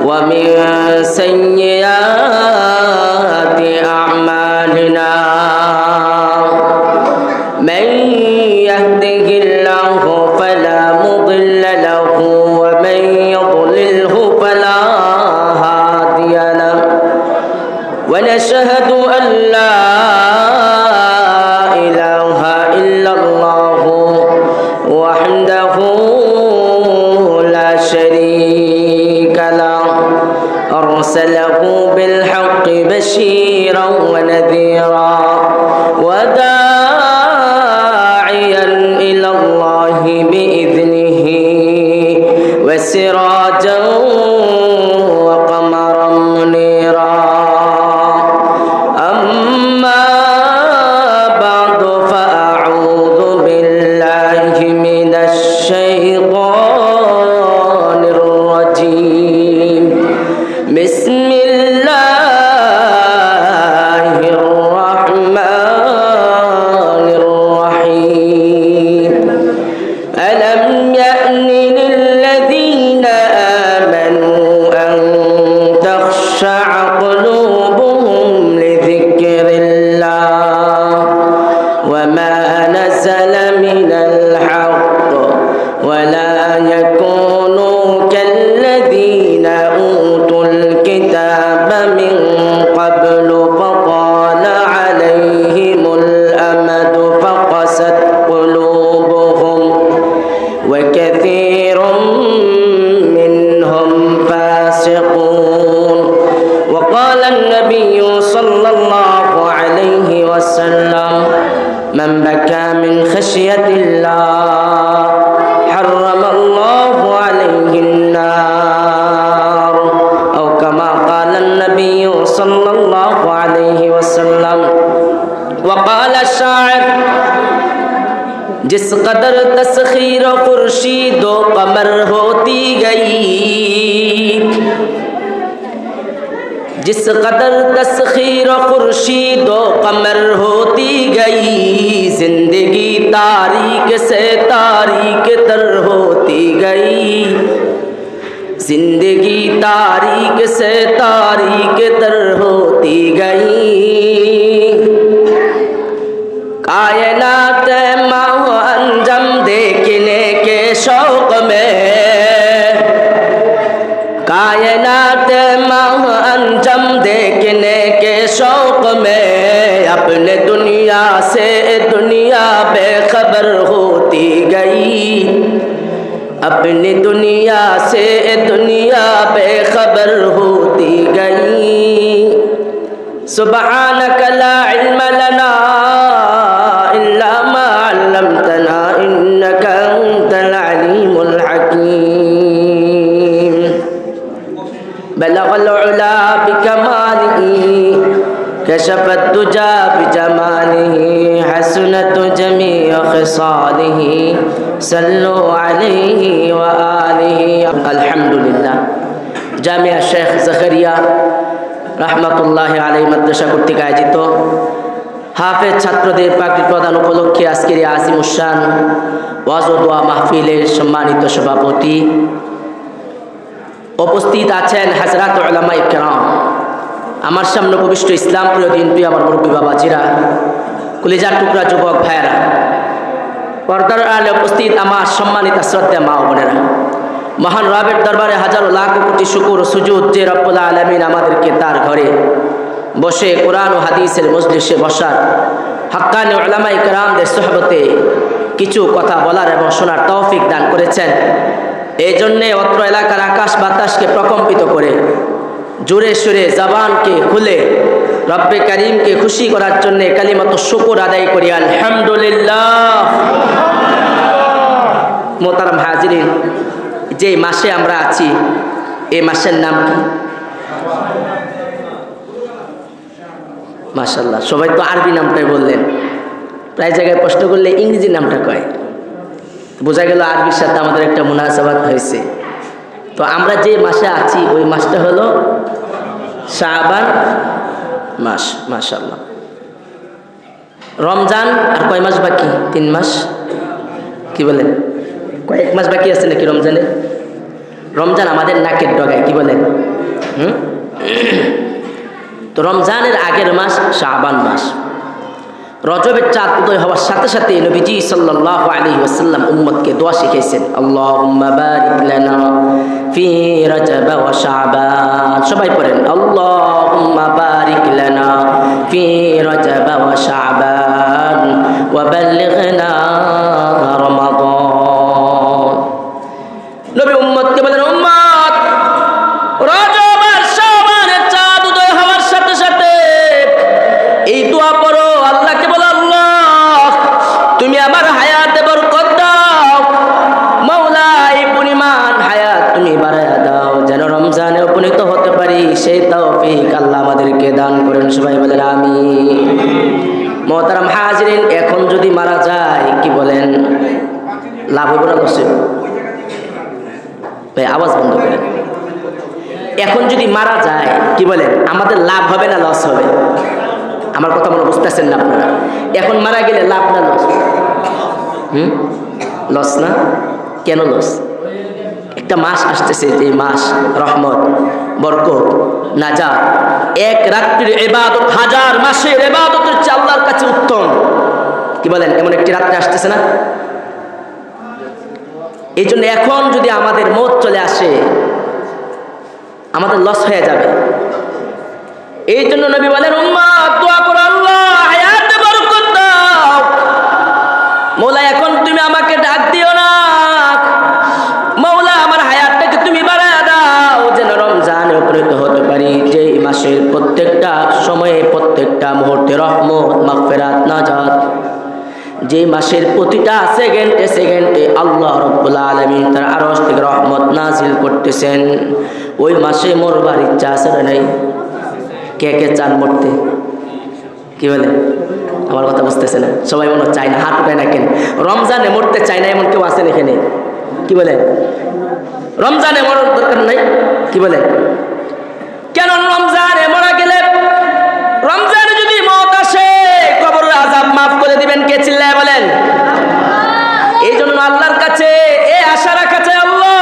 ومن سيئات أعمالنا من يهده الله فلا مضل له ومن يضلله فلا هادي له ونشهد أن لا إله إلا الله وحده لا شريك له أرسله بالحق بشيرا ونذيرا وداعيا إلى الله بإذنه وسراجا وقمرا منيرا أما بعد فأعوذ بالله من الشيطان الرجيم بسم الله الرحمن الرحيم ألم يأن للذين آمنوا أن تخشع قلوبهم لذكر الله وما نزل من الحق ولا يكونوا كالذين أوتوا الكتاب من قبل فطال عليهم الأمد فقست قلوبهم وكثير منهم فاسقون وقال النبي صلى الله عليه وسلم من بكى من خشية الله حرم الله عليه النار أو كما قال النبي صلى الله عليه وسلم وقال الشاعر जिस कदर तस्खीर खुर्शीद व कमर होती गई जिस कदर तस्खीर खुर्शीद व कमर होती गई जिंदगी तारीक से तारीक तर होती गई जिंदगी तारीक से तारीक तर होती गई कायनात माह अंजम देखने के शौक में कायनात माह अंजम देखने के शौक में अपने दुनिया से दुनिया बेखबर होती गई अपनी दुनिया से दुनिया बेखबर होती गई सुब्हानक ला इल्म लना इल्ला मा अल्लमतना इन्नका अंतल अलीमुल हकीम बलगल उला बिकमालिही कशफत दुजा बिजमालिही हसनत जमीअ खिसालिही सल्लु अलैहि व आलिहि अल्हम्दुलिल्लाह জামিয়া শেখ জাকারিয়া রহমতুল্লাহ আলাইহি মাদ্রাসা কর্তৃক আয়োজিত হাফেজ ছাত্রদের পাগড়ি প্রদান উপলক্ষে আজকের এই আজিমুশান ওয়াজ ও দোয়া মাহফিলের সম্মানিত সভাপতি উপস্থিত আছেন হযরত উলামায়ে কেরাম আমার সামনে উপবিষ্ট ইসলাম প্রিয় দিন প্রিয় আমার মুরব্বী বাবাজিরা কলিজার টুকরা যুবক ভাইয়েরা পর্দার আড়ালে উপস্থিত আমার সম্মানিত শ্রদ্ধা মা ও বোনেরা মহান রবের দরবারে হাজারো লাখ কোটি শুকর ও সুজুদ যে রব্বুল আলামিন আমাদেরকে তার ঘরে বসে কোরআন ও হাদিসের মজলিসে বসার হাক্কানি উলামায়ে কেরামদের সোহবতে কিছু কথা বলার এবং শোনার তৌফিক দান করেছেন এই জন্যে অত্র এলাকার আকাশ বাতাসকে প্রকম্পিত করে জোরে সুরে জবানকে খুলে রব্বে করিমকে খুশি করার জন্য কালিমাত শুকর আদায় করি আলহামদুলিল্লাহ। মোহতারাম হাজিরিন, যে মাসে আমরা আছি এই মাসের নাম কি? মাশাআল্লাহ, সবাই তো আরবি নামটাই বললেন, প্রায় জায়গায় প্রশ্ন করলে ইংরেজি নামটা কয়, বোঝা গেল আরবির সাথে আমাদের একটা মুনাসাবাত হয়েছে। তো আমরা যে মাসে আছি ওই মাসটা হলো শাবান মাস। মাশাআল্লাহ, রমজান আর কয় মাস বাকি? 3 মাস। কি বলেন, কয়েক মাস বাকি আছে নাকি রমজানে? রমজান আমাদের নাকের ডগায়, কি বলেন? তো রমজানের আগের মাস শাবান মাস। রজবের চাঁদ উদয় হওয়ার সাথে সাথে নবীজি সাল্লাল্লাহু আলাইহি ওয়াসাল্লাম উম্মতকে দোয়া শিখিয়েছেন, আল্লাহুম্মা বারিক লানা ফি রজব ওয়া শাবান। সবাই পড়েন, আল্লাহুম্মা বারিক লানা ফি রজব ওয়া শাবান ওয়া বাল্লিগনা রমাদান। নবী উম্মতকে বলেন, উম্মত, রজব আর শাবানের চাঁদ উদয় হওয়ার সাথে সাথে এই দোয়া পড়ো, আল্লাহকে বলো, আল্লাহ তুমি আমার হায়াতে বরকত দাও, মাওলা এই পরিমাণ হায়াত তুমি বাড়ায়া দাও, যেন রমজানে উপনীত হতে পারি, সেই তৌফিক আল্লাহ আমাদেরকে দান করেন। সবাই বলেন আমিন। মুহতারাম হাজিরিন, এখন যদি মারা যায়, কি বলেন, লাভ হবে না লস? ভাই আওয়াজ বন্ধ করেন। এখন যদি মারা যায়, কি বলেন, আমাদের লাভ হবে না লস হবে? আমার কথা মনে বুঝতেছেন না আপনারা? এখন মারা গেলে লাভ না লস? লস না? কেন লস? একটা মাস আসতেছে, যে মাস রহমত, বরকত, নাজাত, এক রাত্রির ইবাদত হাজার মাসের ইবাদতের চেয়ে আল্লাহর কাছে উত্তম, কি বলেন? এমন একটি রাত্রি আসতেছে না? এই জন্য এখন যদি আমাদের মৌত চলে আসে, আমাদের লস হয়ে যাবে। এই জন্য নবী বলেন, উম্মত দোয়া করো, আল্লাহ হায়াতে বরকত দাও, মওলা এখন তুমি আমাকে ডাক দিও না, মওলা আমার হায়াতটাকে তুমি বাড়ায় দাও, যেন রমজানে উপনীত হতে পারি, যে মাসের প্রত্যেকটা সময়ে প্রত্যেকটা মুহূর্তে রহমত, মাগফিরাত, নাজাত, যে মাসের প্রতিটা সেকেন্ডে সেকেন্ডে আল্লাহ রাব্বুল আলামিন তার আরশ থেকে রহমত নাজিল করতেছেন। ওই মাসে মরবার ইচ্ছা আছে না নাই? কে কে চান মরতে? কি বলে? আমার কথা বুঝতেছে না সবাই? মনে চায় না, হাত উঠায় না কেন? রমজানে মরতে চায় না এমন কেউ আছেন এখানে? কি বলে? রমজানে মরার দরকার নাই, কি বলে? কেন? রমজানে মরা গেলে, রমজানে যদি মওত আসে, কবরের আযাব মাফ করে দিবেন কে? চিল্লায় বলেন। এই জন্য আল্লাহর কাছে এই আশা রাখা চাই, আল্লাহ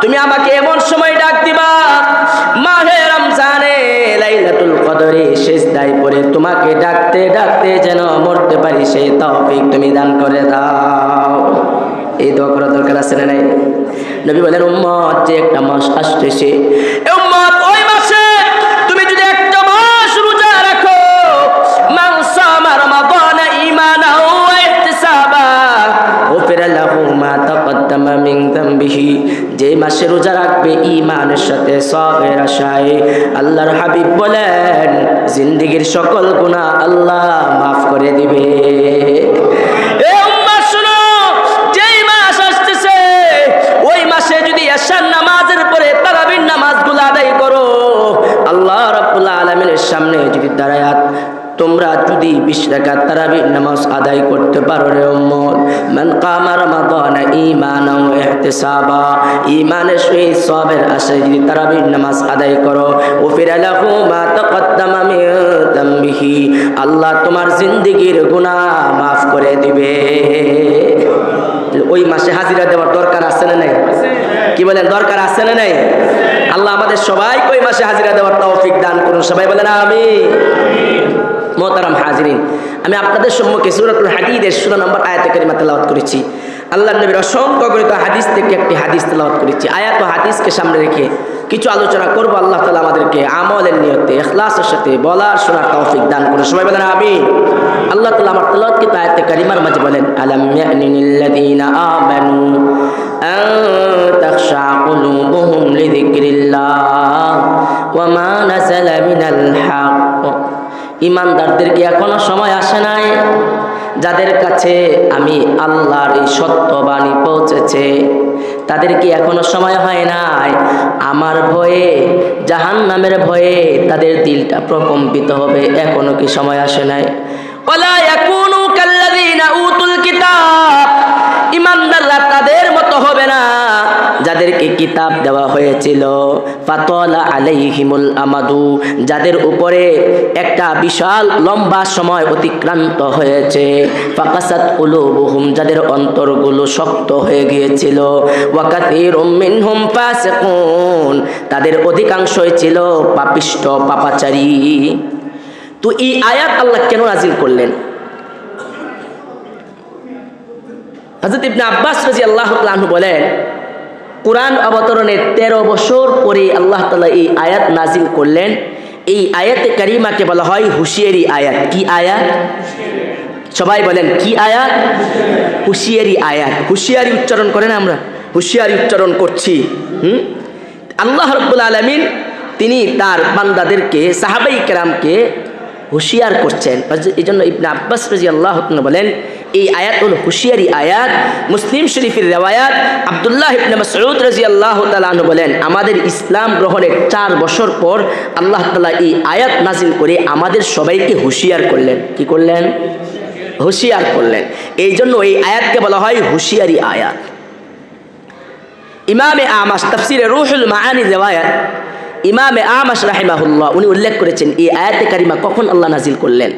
তুমি আমাকে এমন সময় ডাক দিবা, মাহে রমজানে লাইলাতুল কদরে সিজদায় পড়ে তোমাকে ডাকতে ডাকতে যেন মরতে পারি, সেই তৌফিক তুমি দান করে দাও। এই দোয়া করার দরকার আছে না নাই? নবী বলেন, উম্মত যে একটা মাস আসতেছে, উম্মত ওই মাসে তুমি যদি একটা মাস রোজা রাখো, মান সামা রমাদান ঈমানান ওয়া ইহতিসাবা গুফিরা লাহু মা তাকদ্দামা মিন যামবিহি। যে মাসে রোজা রাখবে ঈমানের সাথে, সওয়াবের আশায়, আল্লাহর হাবিব বলেন জিন্দেগীর সকল গুনাহ আল্লাহ মাফ করে দিবে। এশার নামাজের পরে তারাবির নামাজগুলো আদায় করো, আল্লাহ রাব্বুল আলামিনের সামনে যদি দাঁড়ায় তোমরা যদি 20 রাকাত তারাবির নামাজ আদায় করতে পারো রে উম্মত, মান কামা রমাদান ঈমানান ওয়া ইহতিসাবা, ঈমানের সহিত সওয়াবের আশায় যদি তারাবির নামাজ আদায় করো, গুফিরা লাহু মা তাকদ্দামা মিন যামবিহি, আল্লাহ তোমার জিন্দেগীর গুনাহ মাফ করে দিবে। ওই মাসে হাজিরা দেওয়ার দরকার আছে না নাই? কি বলেন, দরকার আছে না নাই? আল্লাহ আমাদের সবাইকে ওই মাসে হাজিরা দেওয়ার তৌফিক দান করুন। সবাই বলেন আমিন। মুহতারাম হাজিরিন, আমি আপনাদের সম্মুখে সূরাতুল হাদীদের 16 নম্বর আয়াতে কারিমা তেলাওয়াত করেছি। আল্লাহর নবীর অসংখ্য গণিত হাদিস থেকে একটি হাদিস তেলাওয়াত করেছি। আয়াত ও হাদিসকে সামনে রেখে কিছু আলোচনা করব। আল্লাহ তাআলা আমাদেরকে আমলের নিয়তে ইখলাসের সাথে বলার শোনার তৌফিক দান করুন। সবাই বলেন আমিন। আল্লাহ তাআলা আমার তেলাওয়াতকে আয়াতে কারিমার মাঝে বলেন, আলাম ইয়ানিল্লাযীনা আমানু আন তাখশা কুলুবুহুম লিযিকরিল্লাহ ওয়া মা নাযালা মিনাল হক। ঈমানদারদেরকে এখনো সময় আসে নাই যাদের কাছে আমি আল্লাহর এই সত্যবাণী পৌঁছেছে, তাদের কি এখনো সময় হয় নাই আমার ভয়ে, জাহান্নামের ভয়ে তাদের দিলটা প্রকম্পিত হবে? এখনো কি সময় আসে নাই? ওয়ালা ইয়াকুনু কাল্লাযীনা উতুল কিতাব, ঈমানদাররা তাদের মতো হবে না যাদেরকে কিতাব দেওয়া হয়েছিল, ফাতালা আলাইহিমুল আমাদু, যাদের উপরে একটা বিশাল লম্বা সময় অতিক্রান্ত হয়েছে, ফাকাসাত কুলুবুহুম, যাদের অন্তরগুলো শক্ত হয়ে গিয়েছিল, ওয়া কাসীরুম মিনহুম ফাসিকুন, তাদের অধিকাংশই ছিল পাপিষ্ঠ পাপাচারী। তো এই আয়াত আল্লাহ কেন নাজিল করলেন? হযরত ইবনে আব্বাস রাদিয়াল্লাহু তাআলা আনহু বলেন, কোরআন অবতরণের 13 বছর পরে আল্লাহ তাআলা এই আয়াত নাজিল করলেন। এই আয়াতে কারিমাকে বলা হয় হুঁশিয়ারি আয়াত। কি আয়াত? সবাই বলেন কি আয়াত? হুঁশিয়ারি আয়াত। হুঁশিয়ারি উচ্চারণ করেন, আমরা হুঁশিয়ারি উচ্চারণ করছি। আল্লাহ রাব্বুল আলামিন তিনি তার বান্দাদেরকে, সাহাবায়ে কেরামকে হুঁশিয়ার করছেন। এই জন্য ইবনে আব্বাস রাদিয়াল্লাহু তাআলা বলেন এই আয়াত হলো হুঁশিয়ারি আয়াত। মুসলিম শরীফের রিওয়ায়াত, আব্দুল্লাহ ইবনে মাসউদ রাদিয়াল্লাহু তাআলা আনহু বলেন, আমাদের ইসলাম গ্রহণের 4 বছর পর আল্লাহ তাআলা এই আয়াত নাজিল করে আমাদের সবাইকে হুঁশিয়ার করলেন। কি করলেন? হুঁশিয়ার করলেন। এই জন্য এই আয়াতকে বলা হয় হুঁশিয়ারি আয়াত। ইমামে আমাশ তাফসিরে রুহুল মাআনি রিওয়ায়াত, ইমামে আমাশ রাহিমাহুল্লাহ উনি উল্লেখ করেছেন এই আয়াতে কারিমা কখন আল্লাহ নাজিল করলেন?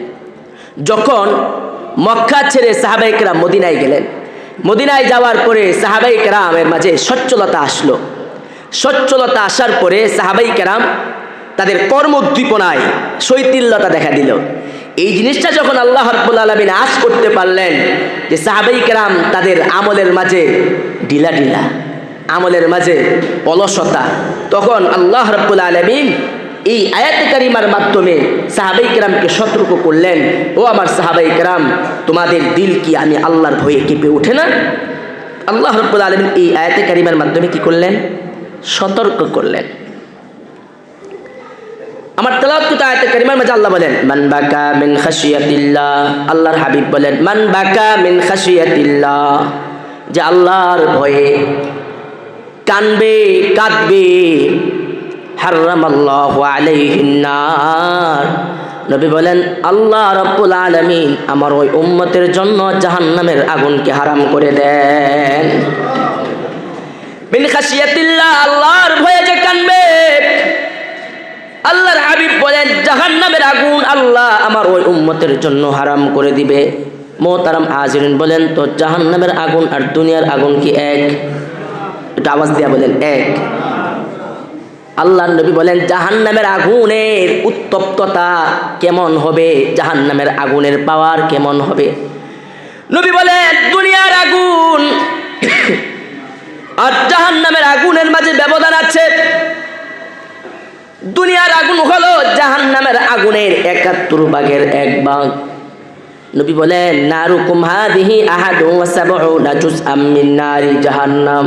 যখন মক্কা ছেড়ে সাহাবায়ে কেরাম মদিনায় গেলেন। মদিনায় যাওয়ার পরে সাহাবায়ে কেরামের মাঝে সচ্ছলতা আসলো। সচ্ছলতা আসার পরে সাহাবায়ে কেরাম তাদের কর্মোদ্দীপনায় শৈথিল্যতা দেখা দিল। এই জিনিসটা যখন আল্লাহ রাব্বুল আলামিন আজ করতে পারলেন যে সাহাবায়ে কেরাম তাদের আমলের মাঝে ঢিলা ঢিলা, আমলের মাঝে অলসতা, তখন আল্লাহ রাব্বুল আলামিন এই আয়াতে কারিমার মাধ্যমে সাহাবায়ে কেরামকে সতর্ক করলেন, ও আমার সাহাবায়ে কেরাম, তোমাদের দিল কি আমি আল্লাহর ভয়ে কেঁপে ওঠে না? আল্লাহ রাব্বুল আলামিন এই আয়াতে কারিমার মাধ্যমে কি করলেন? সতর্ক করলেন। আমার তেলাওয়াতকৃত আয়াতে কারিমার মাঝে আল্লাহ বলেন, মান বাকা মিন খাশিয়াতিল্লাহ, আল্লাহর হাবিব বলেন মান বাকা মিন খাশিয়াতিল্লাহ, যে আল্লাহর ভয়ে কানবে কাঁদবে, হারামাল্লাহু আলাইহিন নার, নবী বলেন আল্লাহ রাব্বুল আলামিন আমার ওই উম্মতের জন্য জাহান্নামের আগুনকে হারাম করে দেন। মিন খাশিয়াতিল্লাহ, আল্লাহর ভয়ে যে কানবে, আল্লাহর হাবিব বলেন জাহান্নামের আগুন আল্লাহ আমার ওই উম্মতের জন্য হারাম করে দিবে। মোহতারাম হাজিরিন, বলেন তো জাহান্নামের আগুন আর দুনিয়ার আগুন কি এক? একটু আওয়াজ দিয়া বলেন এক। আল্লাহর নবী বলেন জাহান্নামের আগুনের উত্তপ্ততা কেমন হবে, জাহান্নামের আগুনের পাওয়ার কেমন হবে। নবী বলেন দুনিয়ার আগুন আর জাহান্নামের আগুনের মাঝে ব্যবধান আছে। দুনিয়ার আগুন হলো জাহান্নামের আগুনের ৭১ ভাগের ১ ভাগ। নবী বলেন নারুকুম হাদিহি আহাদু ওয়া সাবউনা জুজআম মিন নারি জাহান্নাম,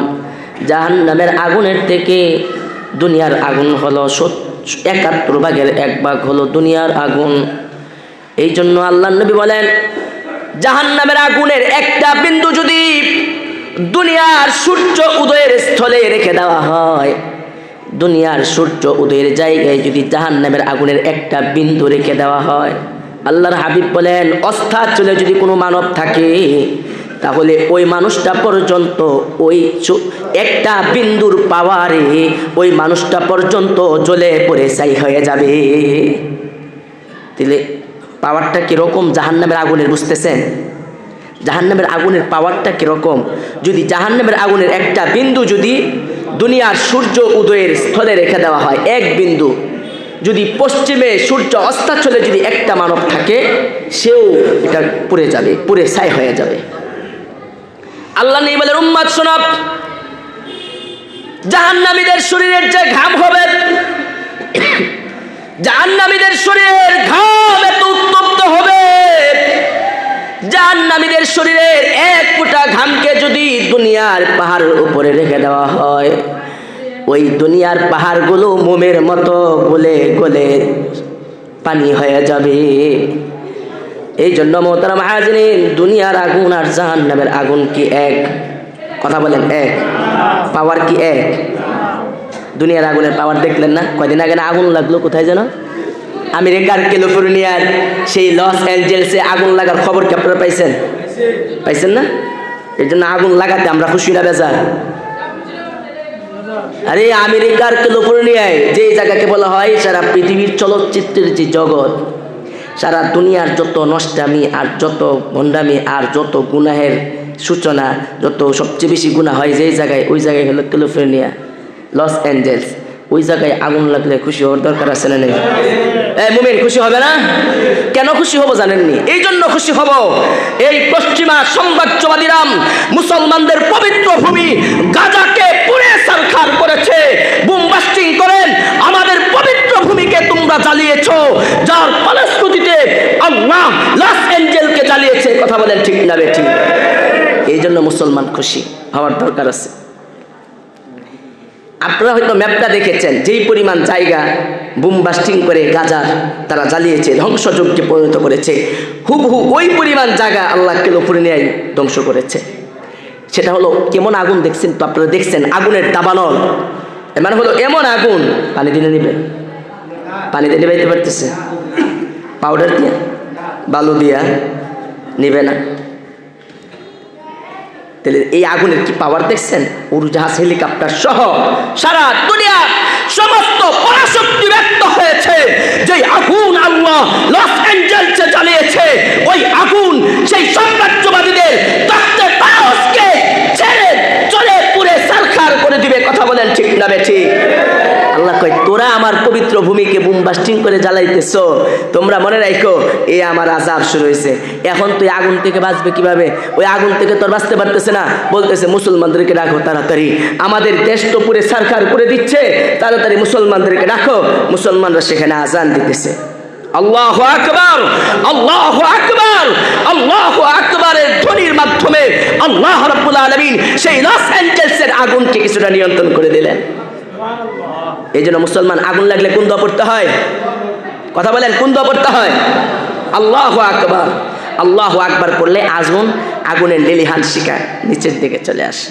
জাহান্নামের আগুনের থেকে দুনিয়ার আগুন হলো ৭১ ভাগের ১ ভাগ হলো দুনিয়ার আগুন। এই জন্য আল্লাহর নবী বলেন জাহান্নামের আগুনের একটা বিন্দু যদি দুনিয়ার সূর্য উদয়ের স্থলে রেখে দেওয়া হয়, দুনিয়ার সূর্য উদয়ের জায়গায় যদি জাহান্নামের আগুনের একটা বিন্দু রেখে দেওয়া হয়, আল্লাহর হাবিব বলেন অস্তাচলে যদি কোনো মানব থাকে তাহলে ওই মানুষটা পর্যন্ত ওই একটা বিন্দুর পাওয়ারে ওই মানুষটা পর্যন্ত জ্বলে পড়ে ছাই হয়ে যাবে। তাহলে পাওয়ারটা কীরকম জাহান্নামের আগুনের, বুঝতেছেন? জাহান্নামের আগুনের পাওয়ারটা কীরকম? যদি জাহান্নামের আগুনের একটা বিন্দু যদি দুনিয়ার সূর্য উদয়ের স্থলে রেখে দেওয়া হয়, এক বিন্দু যদি পশ্চিমে সূর্য অস্তাচলে যদি একটা মানব থাকে, সেও এটা পুড়ে যাবে, পুড়ে ছাই হয়ে যাবে। আল্লাহ নেই বলেন উম্মত শোনো, জাহান্নামীদের শরীরের যে ঘাম হবে, জাহান্নামীদের শরীরের ঘাম এত উত্তপ্ত হবে, জাহান্নামীদের শরীরের ১ ফোঁটা ঘামকে যদি দুনিয়ার পাহাড়ের উপরে রেখে দেওয়া হয়, ওই দুনিয়ার পাহাড়গুলো মোমের মতো গলে গলে পানি হয়ে যাবে। এই জন্য মোহতারাম হাজিরিন, দুনিয়ার আগুন আর জাহান্নামের আগুন কি এক? কথা বলেন এক। পাওয়ার কি এক? দুনিয়ার আগুনের পাওয়ার দেখলেন না? কয়দিন আগে না আগুন লাগলো কোথায় যেন, আমেরিকার ক্যালিফোর্নিয়ার সেই লস অ্যাঞ্জেলসে আগুন লাগার খবর কি আপনারা পাইছেন? পাইছেন না? এই জন্য আগুন লাগাতে আমরা খুশি না বেজার? আরে আমেরিকার ক্যালিফোর্নিয়ায় যে জায়গাকে বলা হয় সারা পৃথিবীর চলচ্চিত্রের যে জগৎ, সারা দুনিয়ার যত নষ্টামি আর যত ভণ্ডামি আর যত গুনাহের সূচনা, যত সবচেয়ে বেশি গুনাহ হয় যেই জায়গায়, ওই জায়গায় হলো ক্যালিফোর্নিয়া, লস অ্যাঞ্জেলস। ওই জায়গায় আগুন লাগলে খুশি হওয়ার দরকার আছে না নেই? মুমিন খুশি হবে না? কেন খুশি হব জানেননি? এই জন্য খুশি হব, এই পশ্চিমা সাম্রাজ্যবাদীরা মুসলমানদের পবিত্র ভূমি গাজাকে পুড়ে ছারখার করেছে, বুম বাস্টিং করেন আমাদের পবিত্র ভূমিকে তোমরা জ্বালিয়েছ, যার ফলশ্রুতিতে আল্লাহ লস অ্যাঞ্জেলসকে জ্বালিয়েছে। কথা বলেন ঠিক না বেঠিক? এই জন্য মুসলমান খুশি হওয়ার দরকার আছে। আপনারা হয়তো ম্যাপটা দেখেছেন, যেই পরিমাণ জায়গা বুম বাস্টিং করে গাজার তারা জ্বালিয়েছে, ধ্বংসযজ্ঞে পরিণত করেছে, হুবহু ওই পরিমাণ জায়গা আল্লাহ ক্যালিফোর্নিয়ায় ধ্বংস করেছে। সেটা হলো কেমন আগুন দেখছেন তো? আপনারা দেখছেন আগুনের দাবানল, মানে হলো এমন আগুন, পানি দিলে নিবে, পানি দিয়ে নিবাইতে পারতেছে? পাউডার দিয়া, বালু দিয়া নিবে না। তাহলে এই আগুনের কি পাওয়ার দেখছেন? উড়োজাহাজ, হেলিকপ্টার সহ সারা দুনিয়া সমস্ত পরাশক্তি ব্যক্ত হয়েছে। যে আগুন আল্লাহ লস অ্যাঞ্জেলসে জ্বালিয়েছে, ওই আগুন সেই সাম্রাজ্যবাদীদের তখ্তে তাওসকে ছেড়ে চলে পুড়ে ছারখার করে দিবে। কথা বলেন ঠিক না বেঠিক? আল্লাহ কয়, তোরা আমার পবিত্র ভূমিকে বুম বাস্টিং করে জ্বালাইতেছ, তোমরা মনে রাখো এই আমার আযাব শুরু হয়েছে। এখন তুই আগুন থেকে বাঁচবে কিভাবে? ওই আগুন থেকে তোর বাঁচতে পারতেছে না, বলতেছে মুসলমানদেরকে রাখো তাড়াতাড়ি, আমাদের দেশ তো পুরে ছারখার করে দিচ্ছে, তাড়াতাড়ি মুসলমানদেরকে রাখো। মুসলমানরা সেখানে আজান দিতেছে, আল্লাহু আকবার, আল্লাহু আকবার, আল্লাহু আকবারের ধ্বনির মাধ্যমে আল্লাহ রাব্বুল আলামিন সেই লস অ্যাঞ্জেলসের আগুনকে কিছুটা নিয়ন্ত্রণ করে দিলেন। এই জন্য মুসলমান আগুন লাগলে কোন দোয়া পড়তে হয়? কথা বলেন, কোন দোয়া পড়তে হয়? আল্লাহু আকবার। আল্লাহু আকবার পড়লে আগুনের লেলিহান শিখা নিচের দিকে চলে আসে।